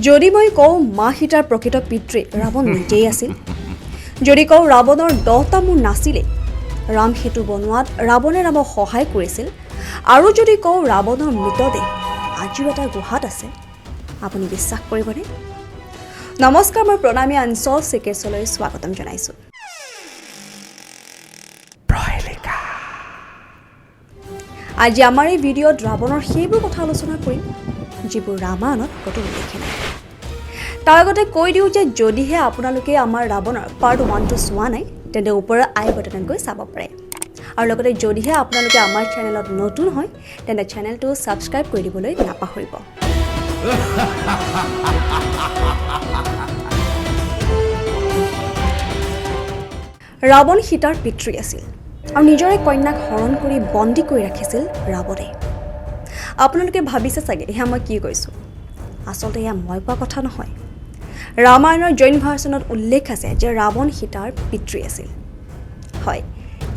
যদি মই কওঁ মা সীতাৰ প্ৰকৃত পিতৃ ৰাৱণ নিজেই আছিল, যদি কওঁ ৰাৱণৰ 10টা মূৰ নাছিলে, ৰাম সেতু বনোৱাত ৰাৱণে ৰামক সহায় কৰিছিল, আৰু যদি কওঁ ৰাৱণৰ মৃতদেহ আজিও এটা গুহাত আছে, আপুনি বিশ্বাস কৰিবনে? নমস্কাৰ, মই প্ৰণামী অঞ্চল চিকিৎসালয়লৈ স্বাগতম জনাইছোঁ। প্ৰহেলিকা। আজি আমাৰ এই ভিডিঅ'ত ৰাৱণৰ সেইবোৰ কথা আলোচনা কৰিম যিবোৰ ৰামায়ণত ক'তো উল্লেখ নাই। তাৰ আগতে কৈ দিওঁ যে যদিহে আপোনালোকে আমাৰ ৰাৱণৰ পাৰ্ট 1টো চোৱা নাই, তেন্তে ওপৰৰ আই বাটনত গৈ চাব পাৰে। আৰু লগতে যদিহে আপোনালোকে আমাৰ চেনেলত নতুন হয়, তেন্তে চেনেলটো ছাবস্ক্ৰাইব কৰি দিবলৈ নাপাহৰিব। ৰাৱণ সীতাৰ পিতৃ আছিল আৰু নিজৰে কন্যাক হৰণ কৰি বন্দী কৰি ৰাখিছিল ৰাৱণে। আপোনালোকে ভাবিছে চাগে এয়া মই কি কৈছোঁ। আচলতে এয়া মই কোৱা কথা নহয়। ৰামায়ণৰ জৈন ভাৰ্চনত উল্লেখ আছে যে ৰাৱণ সীতাৰ পিতৃ আছিল। হয়,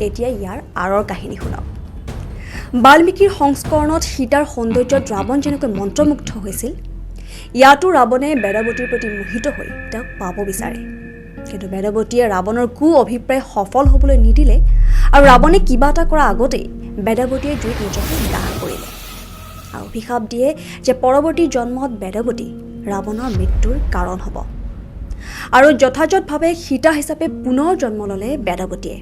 এতিয়া ইয়াৰ আঁৰৰ কাহিনী শুনক। বাল্মীকিৰ সংস্কৰণত সীতাৰ সৌন্দৰ্যত ৰাৱণ যেনেকৈ মন্ত্ৰমুগ্ধ হৈছিল, ইয়াতো ৰাৱণে বেদৱতীৰ প্ৰতি মোহিত হৈ তেওঁক পাব বিচাৰে। কিন্তু বেদৱতীয়ে ৰাৱণৰ কু অভিপ্ৰায় সফল হ'বলৈ নিদিলে, আৰু ৰাৱণে কিবা এটা কৰাৰ আগতেই বেদৱতীয়ে জুইত নিজকে দাহ কৰিলে আৰু অভিশাপ দিয়ে যে পৰৱৰ্তী জন্মত বেদৱতী ৰাৱণৰ মৃত্যুৰ কাৰণ হ'ব। আৰু যথাযথভাৱে সীতা হিচাপে পুনৰ জন্ম ল'লে বেদৱতীয়ে।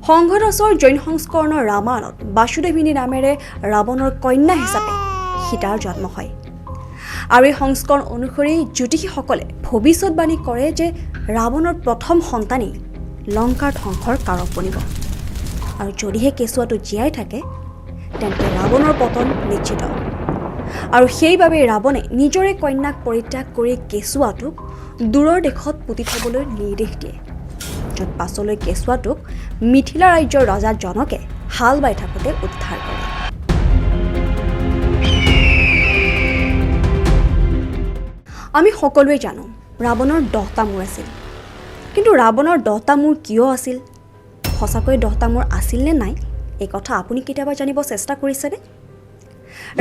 সংঘদাসৰ জৈন সংস্কৰণৰ ৰামায়ণত বাসুদেৱিনী নামেৰে ৰাৱণৰ কন্যা হিচাপে সীতাৰ জন্ম হয়। আৰু এই সংস্কৰণ অনুসৰি জ্যোতিষীসকলে ভৱিষ্যতবাণী কৰে যে ৰাৱণৰ প্ৰথম সন্তানেই লংকাৰ ধ্বংসৰ কাৰক বনিব। আৰু যদিহে কেঁচুৱাটো জীয়াই থাকে, তেন্তে ৰাৱণৰ পতন নিশ্চিত। আৰু সেইবাবে ৰাৱণে নিজৰে কন্যাক পৰিত্যাগ কৰি কেঁচুৱাটোক দূৰৰ দেশত পুতি থ'বলৈ নিৰ্দেশ দিয়ে, য'ত পাছলৈ কেঁচুৱাটোক মিথিলা ৰাজ্যৰ ৰজা জনকে হাল বাই থাকোঁতে উদ্ধাৰ কৰে। আমি সকলোৱে জানো ৰাৱণৰ 10টা মূৰ আছিল। কিন্তু ৰাৱণৰ 10টা মূৰ কিয় আছিল? সঁচাকৈ 10টা মূৰ আছিল নে নাই, এই কথা আপুনি কেতিয়াবা জানিব চেষ্টা কৰিছেনে?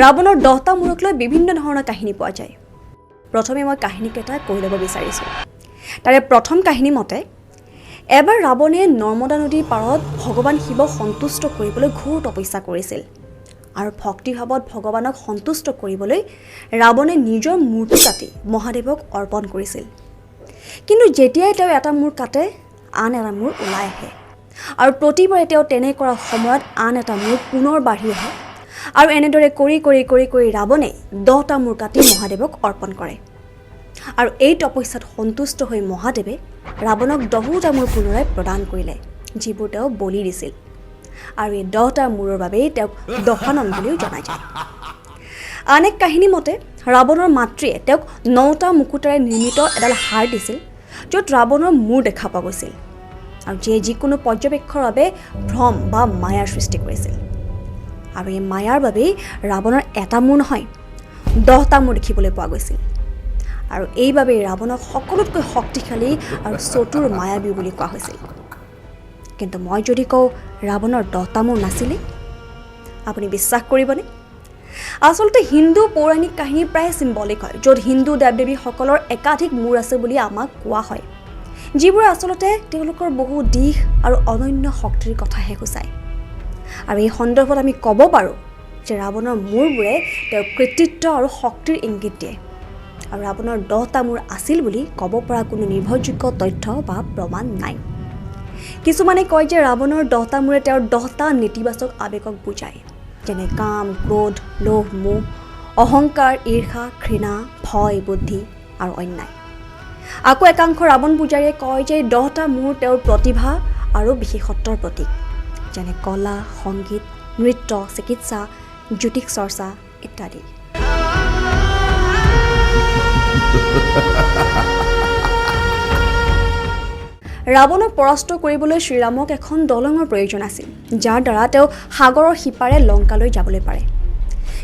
ৰাৱণৰ 10টা মূৰক লৈ বিভিন্ন ধৰণৰ কাহিনী পোৱা যায়। প্ৰথমে মই কাহিনীকেইটা কৈ ল'ব বিচাৰিছোঁ। তাৰে প্ৰথম কাহিনী মতে, এবাৰ ৰাৱণে নৰ্মদা নদীৰ পাৰত ভগৱান শিৱক সন্তুষ্ট কৰিবলৈ ঘোৰ তপস্যা কৰিছিল। আৰু ভক্তিভাৱত ভগৱানক সন্তুষ্ট কৰিবলৈ ৰাৱণে নিজৰ মূৰটো কাটি মহাদেৱক অৰ্পণ কৰিছিল। কিন্তু যেতিয়াই তেওঁ এটা মূৰ কাটে, আন এটা মূৰ ওলাই আহে। আৰু প্ৰতিবাৰে তেওঁ তেনে কৰা সময়ত আন এটা মূৰ পুনৰ বাঢ়ি আহে। আৰু এনেদৰে কৰি কৰি কৰি কৰি ৰাৱণে 10টা মূৰ কাটি মহাদেৱক অৰ্পণ কৰে। আৰু এই তপস্যাত সন্তুষ্ট হৈ মহাদেৱে ৰাৱণক 10টা মূৰ পুনৰাই প্ৰদান কৰিলে, যিবোৰ তেওঁ বলি দিছিল। আৰু এই 10টা মূৰৰ বাবেই তেওঁক দশানন বুলিও জনা যায়। আন এক কাহিনী মতে, ৰাৱণৰ মাতৃয়ে তেওঁক 9টা মুকুতাৰে নিৰ্মিত এডাল হাৰ দিছিল, য'ত ৰাৱণৰ মূৰ দেখা পোৱা গৈছিল, আৰু যিয়ে যিকোনো পৰ্যবেক্ষণৰ বাবে ভ্ৰম বা মায়াৰ সৃষ্টি কৰিছিল। আৰু এই মায়াৰ বাবেই ৰাৱণৰ এটা মূৰ নহয়, 10টা মূৰ দেখিবলৈ পোৱা গৈছিল। আৰু এইবাবেই ৰাৱণক সকলোতকৈ শক্তিশালী আৰু চতুৰ মায়াবী বুলি কোৱা হৈছিল। কিন্তু মই যদি কওঁ ৰাৱণৰ 10টা মূৰ নাছিলে, আপুনি বিশ্বাস কৰিবনে? আচলতে হিন্দু পৌৰাণিক কাহিনী প্ৰায় চিম্বলিক হয়, য'ত হিন্দু দেৱ দেৱীসকলৰ একাধিক মূৰ আছে বুলি আমাক কোৱা হয়, যিবোৰ আচলতে তেওঁলোকৰ বহু দিশ আৰু অনন্য শক্তিৰ কথাহে সূচায়। আৰু এই সন্দৰ্ভত আমি ক'ব পাৰোঁ যে ৰাৱণৰ মূৰবোৰে তেওঁৰ কৃতিত্ব আৰু শক্তিৰ ইংগিত দিয়ে। আৰু ৰাৱণৰ 10টা মূৰ আছিল বুলি ক'ব পৰা কোনো নিৰ্ভৰযোগ্য তথ্য বা প্ৰমাণ নাই। কিছুমানে কয় যে ৰাৱণৰ 10টা মূৰে তেওঁৰ 10টা নেতিবাচক আৱেগক বুজায়, যেনে কাম, ক্ৰোধ, লোভ, মোহ, অহংকাৰ, ঈৰ্ষা, ঘৃণা, ভয়, বুদ্ধি আৰু অন্যায়। আকৌ একাংশ ৰাৱণ পূজাৰীয়ে কয় যে 10টা মূৰ তেওঁৰ প্ৰতিভা আৰু বিশেষত্বৰ প্ৰতীক, যেনে কলা, সংগীত, নৃত্য, চিকিৎসা, জ্যোতিষ চৰ্চা ইত্যাদি। ৰাৱণক পৰাস্ত কৰিবলৈ শ্ৰীৰামক এখন দলঙৰ প্ৰয়োজন আছিল, যাৰ দ্বাৰা তেওঁ সাগৰৰ সিপাৰে লংকালৈ যাবলৈ পাৰে।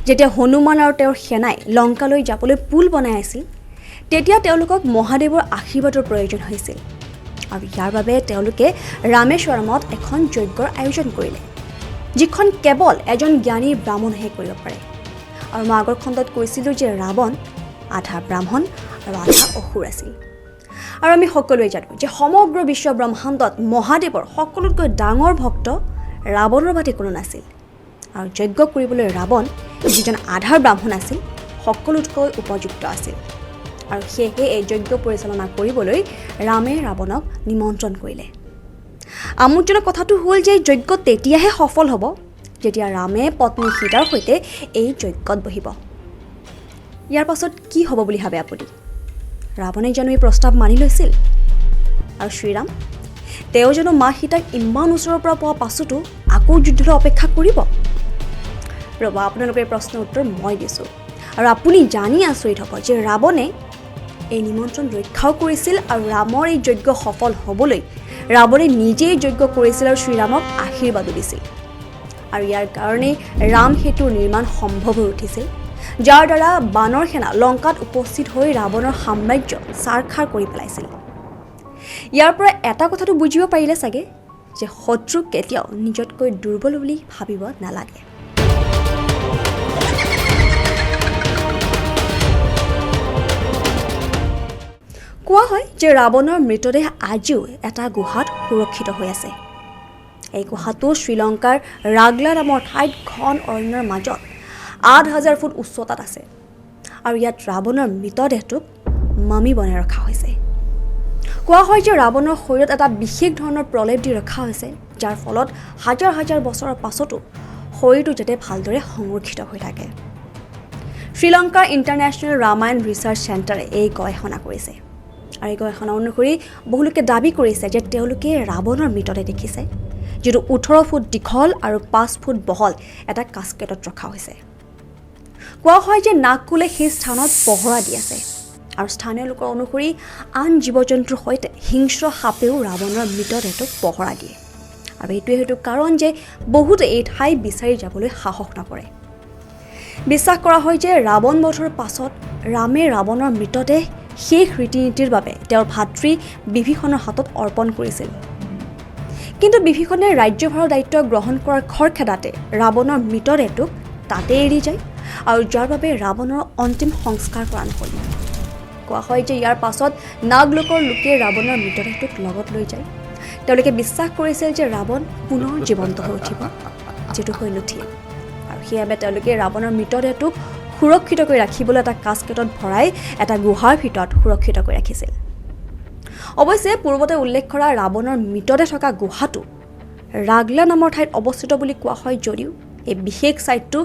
যেতিয়া হনুমান আৰু তেওঁৰ সেনাই লংকালৈ যাবলৈ পুল বনাই আছিল, তেতিয়া তেওঁলোকক মহাদেৱৰ আশীৰ্বাদৰ প্ৰয়োজন হৈছিল। আৰু ইয়াৰ বাবে তেওঁলোকে ৰামেশ্বৰমত এখন যজ্ঞৰ আয়োজন কৰিলে, যিখন কেৱল এজন জ্ঞানী ব্ৰাহ্মণেহে কৰিব পাৰে। আৰু মই আগৰ খণ্ডত কৈছিলোঁ যে ৰাৱণ আধা ব্ৰাহ্মণ আৰু আধা অসুৰ আছিল। আৰু আমি সকলোৱে জানো যে সমগ্ৰ বিশ্ব ব্ৰহ্মাণ্ডত মহাদেৱৰ সকলোতকৈ ডাঙৰ ভক্ত ৰাৱণৰ বাদে কোনো নাছিল। আৰু যজ্ঞ কৰিবলৈ ৰাৱণ যিজন আধা ব্ৰাহ্মণ আছিল সকলোতকৈ উপযুক্ত আছিল। আৰু সেয়েহে এই যজ্ঞ পৰিচালনা কৰিবলৈ ৰামে ৰাৱণক নিমন্ত্ৰণ কৰিলে। আমোদজনক কথাটো হ'ল যে যজ্ঞ তেতিয়াহে সফল হ'ব যেতিয়া ৰামে পত্নী সীতাৰ সৈতে এই যজ্ঞত বহিব। ইয়াৰ পাছত কি হ'ব বুলি ভাবে আপুনি? ৰাৱণে জানো এই প্ৰস্তাৱ মানি লৈছিল? আৰু শ্ৰীৰাম তেওঁ জানো মা সীতাক ইমান ওচৰৰ পৰা পোৱা পাছতো আকৌ যুদ্ধলৈ অপেক্ষা কৰিব? ৰ'ব, আপোনালোকৰ এই প্ৰশ্নৰ উত্তৰ মই দিছোঁ। আৰু আপুনি জানি আচৰিত হ'ব যে ৰাৱণে এই নিমন্ত্ৰণ ৰক্ষাও কৰিছিল আৰু ৰামৰ এই যজ্ঞ সফল হ'বলৈ ৰাৱণে নিজেই যজ্ঞ কৰিছিল আৰু শ্ৰীৰামক আশীৰ্বাদো দিছিল। আৰু ইয়াৰ কাৰণেই ৰাম সেতুৰ নিৰ্মাণ সম্ভৱ হৈ উঠিছিল, যাৰ দ্বাৰা বানৰ সেনা লংকাত উপস্থিত হৈ ৰাৱণৰ সাম্ৰাজ্য ছাৰখাৰ কৰি পেলাইছিল। ইয়াৰ পৰা এটা কথাটো বুজিব পাৰিলে চাগে যে শত্ৰুক কেতিয়াও নিজতকৈ দুৰ্বল বুলি ভাবিব নালাগে। কোৱা হয় যে ৰাৱণৰ মৃতদেহ আজিও এটা গুহাত সুৰক্ষিত হৈ আছে। এই গুহাটো শ্ৰীলংকাৰ ৰাগলা নামৰ ঠাইত ঘন অৰণ্যৰ মাজত ৮,০০০ ফুট উচ্চতাত আছে। আৰু ইয়াত ৰাৱণৰ মৃতদেহটোক মামি বনাই ৰখা হৈছে। কোৱা হয় যে ৰাৱণৰ শৰীৰত এটা বিশেষ ধৰণৰ প্ৰলেপ দি ৰখা হৈছে, যাৰ ফলত হাজাৰ হাজাৰ বছৰৰ পাছতো শৰীৰটো যাতে ভালদৰে সংৰক্ষিত হৈ থাকে। শ্ৰীলংকাৰ ইণ্টাৰনেশ্যনেল ৰামায়ণ ৰিচাৰ্চ চেণ্টাৰে এই গৱেষণা কৰিছে। আৰু এই গৱেষণা অনুসৰি বহুলোকে দাবী কৰিছে যে তেওঁলোকে ৰাৱণৰ মৃতদেহ দেখিছে, যিটো ১৮ ফুট দীঘল আৰু ৫ ফুট বহল এটা কাস্কেটত ৰখা হৈছে। কোৱা হয় যে নাগকুলে সেই স্থানত পহৰা দি আছে। আৰু স্থানীয় লোকৰ অনুসৰি আন জীৱ জন্তুৰ সৈতে হিংস্ৰ সাপেও ৰাৱণৰ মৃতদেহটোক পহৰা দিয়ে। আৰু এইটোৱে হয়তো কাৰণ যে বহুতে এই ঠাই বিচাৰি যাবলৈ সাহস নকৰে। বিশ্বাস কৰা হয় যে ৰাৱণ বধৰ পাছত ৰামে ৰাৱণৰ মৃতদেহ শেষ ৰীতি নীতিৰ বাবে তেওঁৰ ভাতৃ বিভীষণৰ হাতত অৰ্পণ কৰিছিল। কিন্তু বিভীষণে ৰাজ্যভাৰৰ দায়িত্ব গ্ৰহণ কৰাৰ খৰখেদাতে ৰাৱণৰ মৃতদেহটোক তাতে এৰি যায়, আৰু যাৰ বাবে ৰাৱণৰ অন্তিম সংস্কাৰ কৰা নহ'ল। কোৱা হয় যে ইয়াৰ পাছত নাগলোকৰ লোকে ৰাৱণৰ মৃতদেহটোক লগত লৈ যায়। তেওঁলোকে বিশ্বাস কৰিছিল যে ৰাৱণ পুনৰ জীৱন্ত হৈ উঠিব, যিটো হৈ নুঠিল। আৰু সেইবাবে তেওঁলোকে ৰাৱণৰ মৃতদেহটোক সুৰক্ষিত কৰি ৰাখিবলৈ এটা কাস্কেটত ভৰাই এটা গুহাৰ ভিতৰত সুৰক্ষিত কৰি ৰাখিছিল। অৱশ্যে পূৰ্বতে উল্লেখ কৰা ৰাৱণৰ মৃতদেহ থকা গুহাটো ৰাগলা নামৰ ঠাইত অৱস্থিত বুলি কোৱা হয় যদিও এই বিশেষ ছাইটটো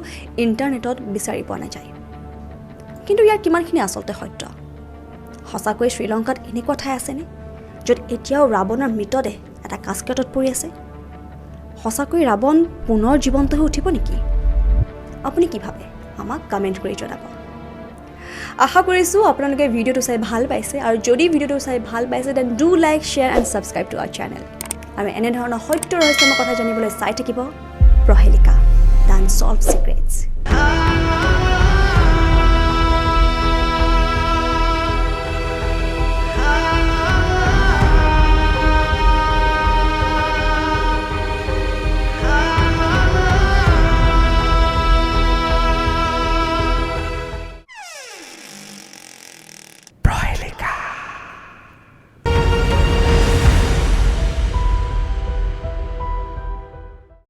ইণ্টাৰনেটত বিচাৰি পোৱা নাযায়। কিন্তু ইয়াৰ কিমানখিনি আচলতে সত্য? সঁচাকৈ শ্ৰীলংকাত এনেকুৱা ঠাই আছেনে য'ত এতিয়াও ৰাৱণৰ মৃতদেহ এটা কাস্কেটত পৰি আছে? সঁচাকৈ ৰাৱণ পুনৰ জীৱন্ত হৈ উঠিব নেকি? আপুনি কি ভাবে? আমাক কমেণ্ট কৰি জনাব। আশা কৰিছোঁ আপোনালোকে ভিডিঅ'টো চাই ভাল পাইছে, আৰু যদি ভিডিঅ'টো চাই ভাল পাইছে then do like, share and subscribe to our channel. আৰু এনেধৰণৰ সত্য ৰহস্যময় কথা জানিবলৈ চাই থাকিব প্ৰহেলিকা, দ্য আনচল্ভড চিক্ৰেটছ।